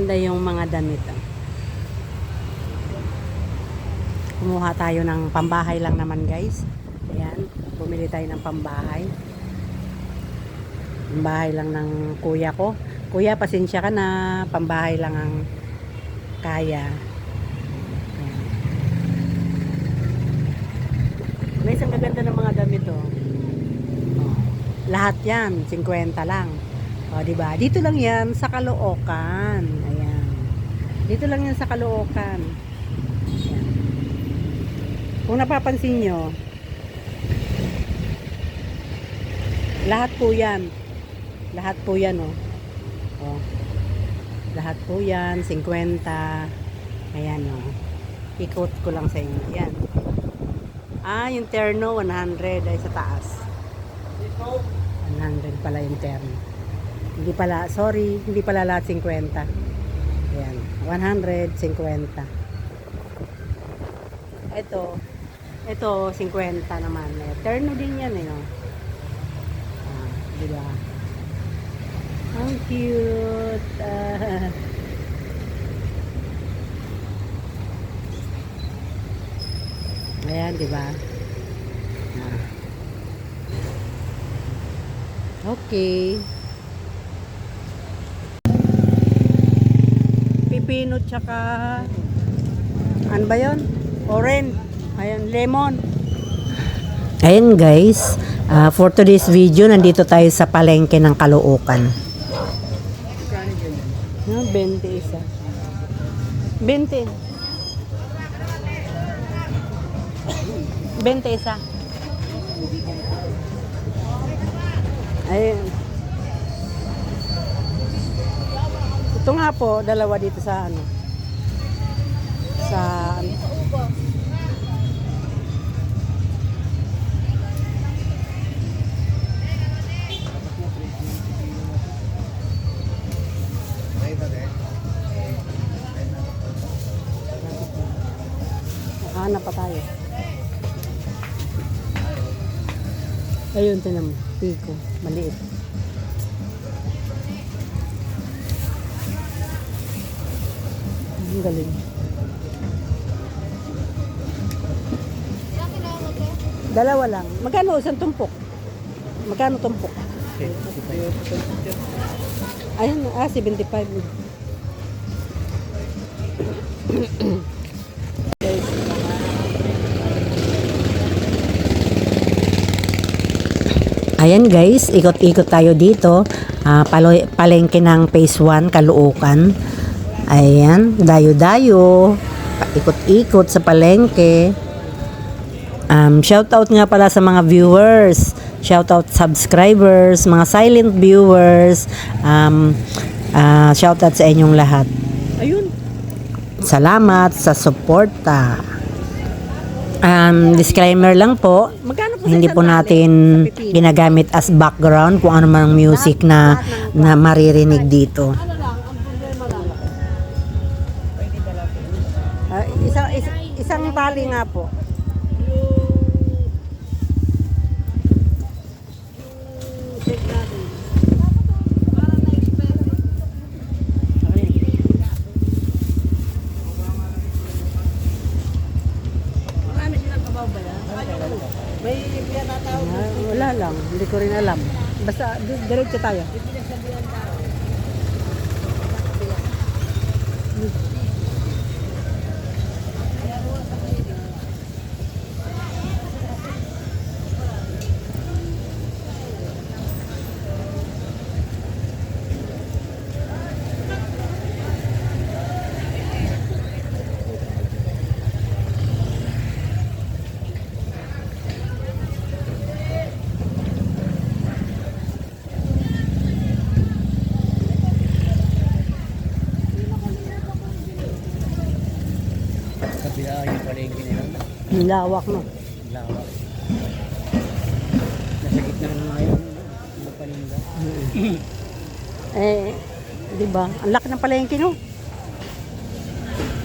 Magaganda yung mga damit. Kumuha tayo ng pambahay lang naman, guys. Ayan, bumili tayo ng pambahay. Pambahay lang ng kuya ko. Kuya, pasensya ka na, pambahay lang ang kaya. Ayan. Guys, ang gaganda ng mga damit, oh. Lahat yan, 50 lang. O, diba? Dito lang yan sa Caloocan. Ayan. Dito lang yan sa Caloocan. Ayan. Kung napapansin nyo, lahat po yan. Lahat po yan, oh. Oh. Lahat po yan, 50. Ayan, oh. Ikot ko lang sa inyo. Ayan. Ah, yung terno, 100 ay sa taas. 100 pala yung terno. Hindi pala, sorry, hindi pala lahat 50. Ayan, 150. Ito 50 naman. Terno din yan, eh, no? Ah, diba? Ang cute. Ayan, diba? Ah. Okay. Pipino tsaka ano ba yun? Orange. Ayan, lemon. Ayan guys, for today's video, nandito tayo sa palengke ng Caloocan. 20 isa. 20. 20 isa. Ayun. Ito nga po, dalawa dito sa ano. Sa hanap pa tayo. Ayun, tinan mo. Piko. Maliit. Ang galing. Dalawa lang. Magkano isang tumpok? Magkano tumpok? Ayun, 75. Ayan guys, ikot-ikot tayo dito. Palengke ng Phase 1, Caloocan. Ayan, dayo-dayo. Ikot-ikot sa palengke. Shoutout nga pala sa mga viewers. Shoutout subscribers, mga silent viewers. Shoutout sa inyong lahat. Ayun. Salamat sa suporta. Disclaimer lang po, hindi po natin ginagamit as background kung ano man ang music na maririnig dito. Isang tali nga po. Wala lang, hindi ko rin alam. Basta diretso tayo. Yung palengke nila. Lawak, no? Lawak. Nasa gitna na ngayon. Yung paninda. Di ba? Ang laki ng palengke, no?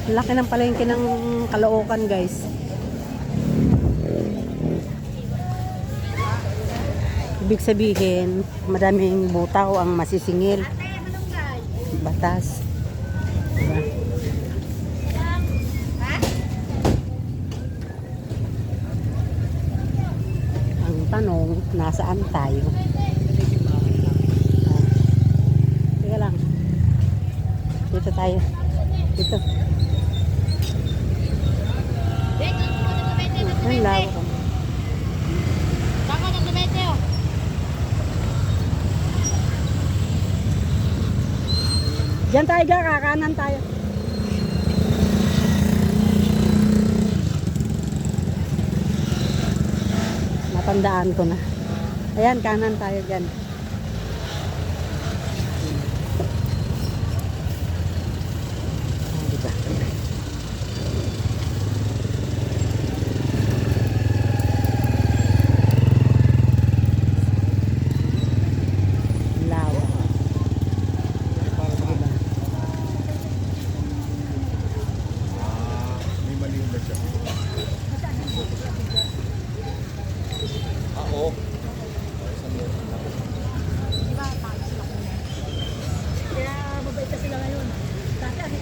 Ang laki ng palengke ng Caloocan, guys. Ibig sabihin, madaming butaw ang masisingil. Batas. Diba? Ang tanong, nasaan tayo? Teka lang. Dito tayo. Dito. Ang lawak. Baka nang lumete oh. Diyan tayo, kakanan tayo. Natandaan ko na. Ayan, kanan tayo dyan. Diba? Lawak. Diba? May mali ba siya? Oo. Kaya mabait na sila ngayon. Dati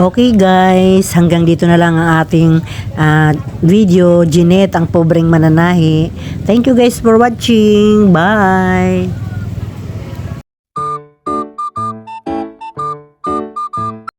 Okay guys, hanggang dito na lang ang ating video. Jeanette, ang pobreng mananahi. Thank you guys for watching. Bye!